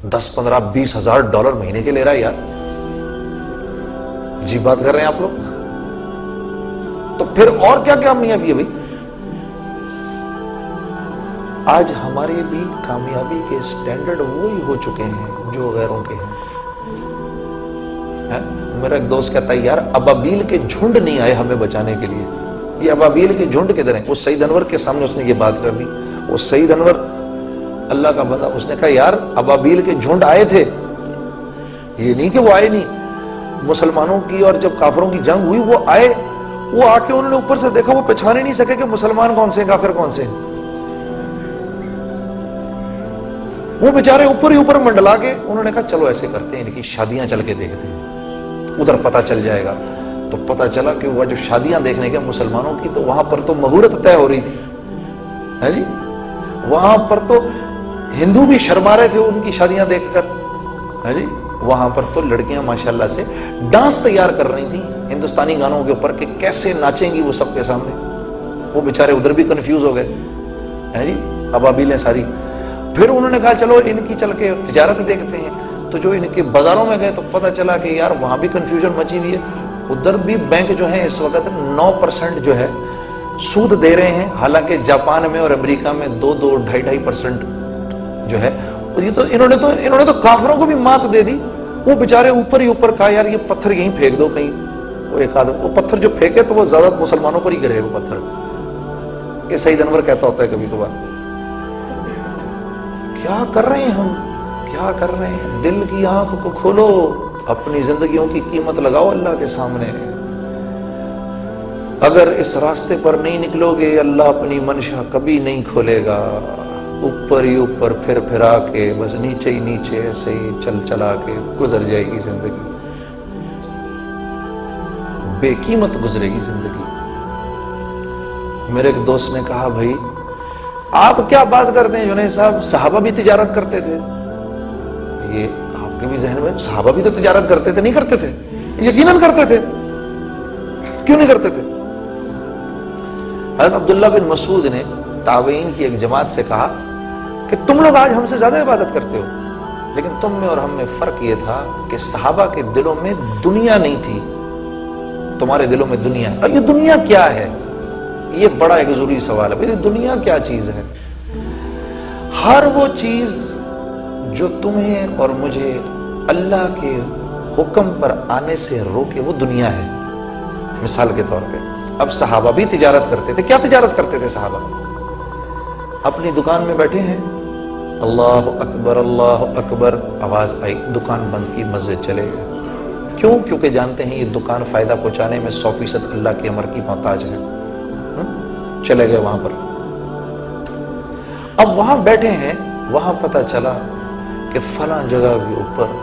$10-15-20 مہینے کے لے رہا ہے یار. عجیب بات کر رہے ہیں آپ لوگ. تو پھر اور کیا کامیابی ہے بھائی؟ آج ہمارے بھی کامیابی کے سٹینڈرڈ وہی ہو چکے ہیں جو غیروں کے ہیں. میرا ایک دوست کہتا ہے یار ابابیل کے جھنڈ نہیں آئے ہمیں بچانے کے لیے. یہ ابابیل کے جھنڈ کدھر ہیں؟ وہ سعید انور کے سامنے اس نے یہ بات کر دی. وہ سعید انور اللہ کا بندہ، اس نے کہا یار ابابیل کے جھنڈ آئے تھے، یہ نہیں کہ وہ آئے نہیں. مسلمانوں کی اور جب کافروں کی جنگ ہوئی وہ آئے، وہ آ کے انہوں نے اوپر سے دیکھا، وہ پہچانے نہیں سکے کہ مسلمان کون سے ہیں کافر کون سے ہیں. وہ بیچارے اوپر ہی اوپر منڈلا کے انہوں نے کہا چلو ایسے کرتے ہیں ان کی شادیاں چل کے دیکھتے ہیں، ادھر پتہ چل جائے گا. تو پتہ چلا کہ وہ جو شادیاں دیکھنے کے مسلمانوں کی، تو وہاں پر تو مہورت طے ہو رہی تھی ہے جی. وہاں پر تو ہندو بھی شرما رہے تھے ان کی شادیاں دیکھ کر ہے جی. وہاں پر تو لڑکیاں ماشاءاللہ سے ڈانس تیار کر رہی تھیں ہندوستانی گانوں کے اوپر کہ کیسے ناچیں گی وہ سب کے سامنے. وہ بیچارے ادھر بھی کنفیوز ہو گئے ہے جی، ابابیلیں ساری. پھر انہوں نے کہا چلو ان کی چل کے تجارت دیکھتے ہیں. تو جو ان کے بازاروں میں گئے تو پتہ چلا کہ یار وہاں بھی کنفیوژن مچی ہوئی ہے. ادھر بھی بینک جو ہیں اس وقت 9% جو ہے سود دے رہے ہیں، حالانکہ جاپان میں اور امریکہ میں 2-2.5% جو ہے. یہ تو انہوں نے تو کافروں کو بھی مات دے دی. وہ بیچارے اوپر ہی اوپر کہا یار یہ پتھر یہیں پھینک دو کہیں. وہ ایک آدم وہ پتھر جو پھینکے تو وہ زیادہ مسلمانوں پر ہی گرے وہ پتھر. کہ سعید انور کہتا ہوتا ہے کبھی کبھار کیا کر رہے ہیں ہم، کیا کر رہے ہیں. دل کی آنکھ کو کھولو، اپنی زندگیوں کی قیمت لگاؤ اللہ کے سامنے. اگر اس راستے پر نہیں نکلو گے اللہ اپنی منشا کبھی نہیں کھولے گا. اوپر ہی اوپر پھر پھرا کے بس نیچے ہی نیچے ایسے ہی چلا کے گزر جائے گی زندگی، بے قیمت گزرے گی زندگی. میرے ایک دوست نے کہا بھائی آپ کیا بات کرتے ہیں جنید صاحب، صحابہ بھی تجارت کرتے تھے. یہ آپ کے بھی ذہن میں صحابہ بھی تو تجارت کرتے تھے، نہیں کرتے تھے؟ یقیناً کرتے تھے، کیوں نہیں کرتے تھے؟ حضرت عبداللہ بن مسعود نے تابعین کی ایک جماعت سے کہا کہ تم لوگ آج ہم سے زیادہ عبادت کرتے ہو، لیکن تم میں اور ہم میں فرق یہ تھا کہ صحابہ کے دلوں میں دنیا نہیں تھی، تمہارے دلوں میں دنیا ہے. اور یہ دنیا کیا ہے؟ یہ بڑا ایک ضروری سوال ہے. یہ دنیا کیا چیز ہے؟ ہر وہ چیز جو تمہیں اور مجھے اللہ کے حکم پر آنے سے روکے وہ دنیا ہے. مثال کے طور پہ اب صحابہ بھی تجارت کرتے تھے. کیا تجارت کرتے تھے صحابہ؟ اپنی دکان میں بیٹھے ہیں، اللہ اکبر اللہ اکبر، آواز آئی، دکان بند کی، مسجد چلے گئے. کیوں؟ کیونکہ جانتے ہیں یہ دکان فائدہ پہنچانے میں 100% اللہ کے امر کی محتاج ہے. چلے گئے وہاں پر. اب وہاں بیٹھے ہیں، وہاں پتہ چلا کہ فلاں جگہ کے اوپر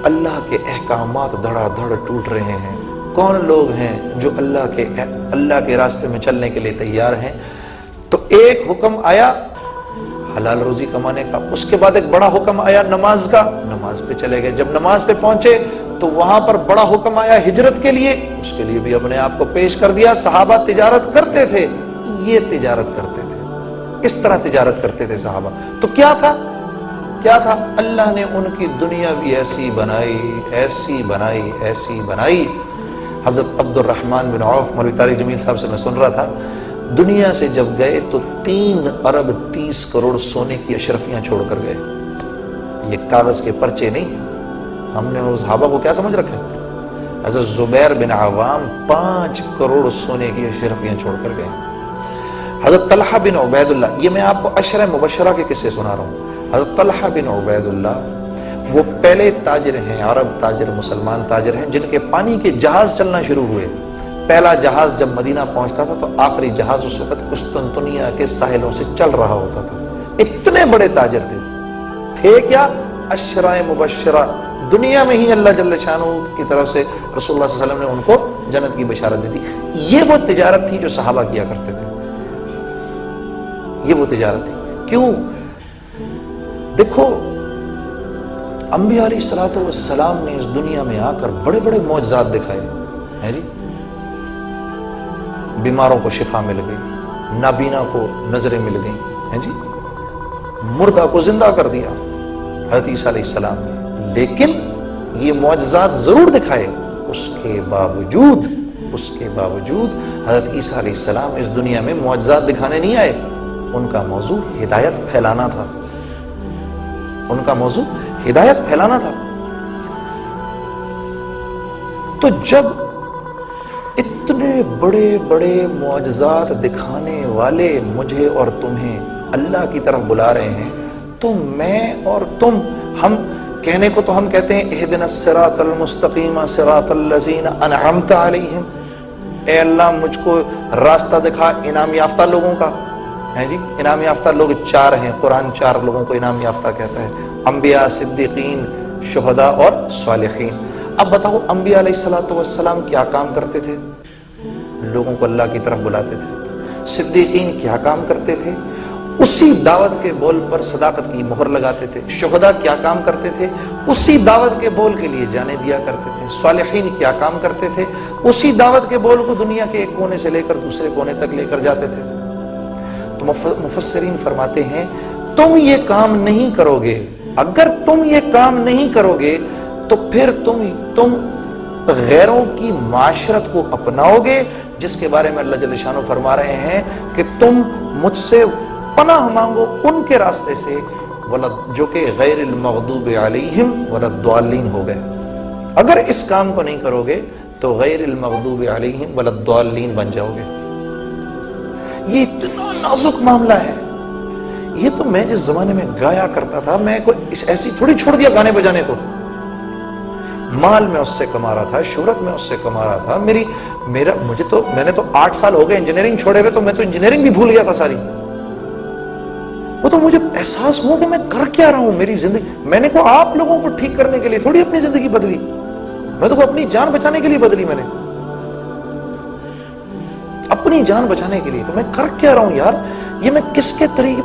اللہ کے احکامات دھڑا دھڑ ٹوٹ رہے ہیں. کون لوگ ہیں جو اللہ کے راستے میں چلنے کے لیے تیار ہیں؟ تو ایک حکم آیا حلال روزی کمانے کا، اس کے بعد ایک بڑا حکم آیا نماز کا، نماز پہ چلے گئے. جب نماز پہ پہنچے تو وہاں پر بڑا حکم آیا ہجرت کے لیے، اس کے لیے بھی اپنے آپ کو پیش کر دیا. صحابہ تجارت کرتے تھے، یہ تجارت کرتے تھے، اس طرح تجارت کرتے تھے صحابہ. تو کیا تھا؟ اللہ نے ان کی دنیا بھی ایسی بنائی، ایسی بنائی، ایسی بنائی. حضرت عبد الرحمن بن عوف، مولوی طارق جمیل صاحب سے میں سن رہا تھا، دنیا سے جب گئے تو 3 ارب 30 کروڑ سونے کی اشرفیاں چھوڑ کر گئے. یہ کاغذ کے پرچے نہیں. ہم نے اس صحابہ کو کیا سمجھ رکھا ہے؟ حضرت زبیر بن عوام 5 کروڑ سونے کی اشرفیاں چھوڑ کر گئے. حضرت طلحہ بن عبید اللہ، یہ میں آپ کو عشرہ مبشرہ کے قصے سنا رہا ہوں. حضرت طلحہ بن عبید اللہ وہ پہلے تاجر ہیں، عرب تاجر، مسلمان تاجر ہیں جن کے پانی کے جہاز چلنا شروع ہوئے. پہلا جہاز جب مدینہ پہنچتا تھا تو آخری جہاز اس وقت قسطنطنیہ کے ساحلوں سے چل رہا ہوتا تھا. اتنے بڑے تاجر تھے کیا؟ عشرہ مبشرہ، دنیا میں ہی اللہ جل شانہ کی طرف سے رسول اللہ صلی اللہ علیہ وسلم نے ان کو جنت کی بشارت دی تھی. یہ وہ تجارت تھی جو صحابہ کیا کرتے تھے. یہ وہ تجارت تھی. کیوں؟ دیکھو انبیاء علیہ الصلوۃ والسلام نے اس دنیا میں آ کر بڑے بڑے معجزات دکھائے ہیں جی. بیماروں کو شفا مل گئی، نابینا کو نظریں مل گئیں ہیں جی، مردہ کو زندہ کر دیا، حضرت عیسیٰ علیہ السلام نے، لیکن یہ معجزات ضرور دکھائے، اس کے باوجود حضرت عیسیٰ علیہ السلام اس دنیا میں معجزات دکھانے نہیں آئے، ان کا موضوع ہدایت پھیلانا تھا، تو جب اتنے بڑے بڑے معجزات دکھانے والے مجھے اور تمہیں اللہ کی طرف بلا رہے ہیں، تو میں اور تم، ہم کہنے کو تو ہم کہتے ہیں اہدنا الصراط المستقیم صراط الذین انعمت علیہم، اے اللہ مجھ کو راستہ دکھا انعام یافتہ لوگوں کا، ہیں جی انعام یافتہ لوگ 4 ہیں، قرآن 4 لوگوں کو انعام یافتہ کہتا ہے، انبیاء، صدیقین، شہداء اور صالحین۔ اب بتاؤ انبیاء علیہ السلام کیا کام کرتے تھے؟ لوگوں کو اللہ کی طرف بلاتے تھے۔ صدیقین کیا کام کرتے تھے؟ اسی دعوت کے بول پر صداقت کی مہر لگاتے تھے۔ شہداء کیا کام کرتے تھے؟ اسی دعوت کے بول کے لیے جانیں دیا کرتے تھے۔ صالحین کیا کام کرتے تھے؟ اسی دعوت کے بول کو دنیا کے ایک کونے سے لے کر دوسرے کونے تک لے کر جاتے تھے۔ تو مفسرین فرماتے ہیں تم یہ کام نہیں کرو گے، اگر تم یہ کام نہیں کرو گے تو پھر تم غیروں کی معاشرت کو اپناؤ گے، جس کے بارے میں اللہ جل شانہ فرما رہے ہیں کہ تم مجھ سے پناہ مانگو ان کے راستے سے جو کہ غیر المغضوب علیہم ولا الضالین ہو گئے۔ اگر اس کام کو نہیں کرو گے تو غیر المغضوب علیہم ولا الضالین بن جاؤ گے۔ یہ اتنا نازک معاملہ ہے۔ یہ تو میں جس زمانے میں گایا کرتا تھا، میں کوئی ایسی تھوڑی چھوڑ دیا گانے بجانے کو، مال میں اس سے کما رہا تھا، شہرت میں اس سے کما رہا تھا۔ میں نے تو 8 سال ہو گئے انجینئرنگ چھوڑے ہوئے، تو میں تو انجینئرنگ بھی بھول گیا تھا ساری۔ وہ تو مجھے احساس ہوا کہ میں کر کیا رہا ہوں میری زندگی۔ میں نے کہا آپ لوگوں کو ٹھیک کرنے کے لیے تھوڑی اپنی زندگی بدلی، میں تو اپنی جان بچانے کے لیے بدلی، میں نے اپنی جان بچانے کے لیے۔ تو میں کر کیا رہا ہوں یار، یہ میں کس کے طریقے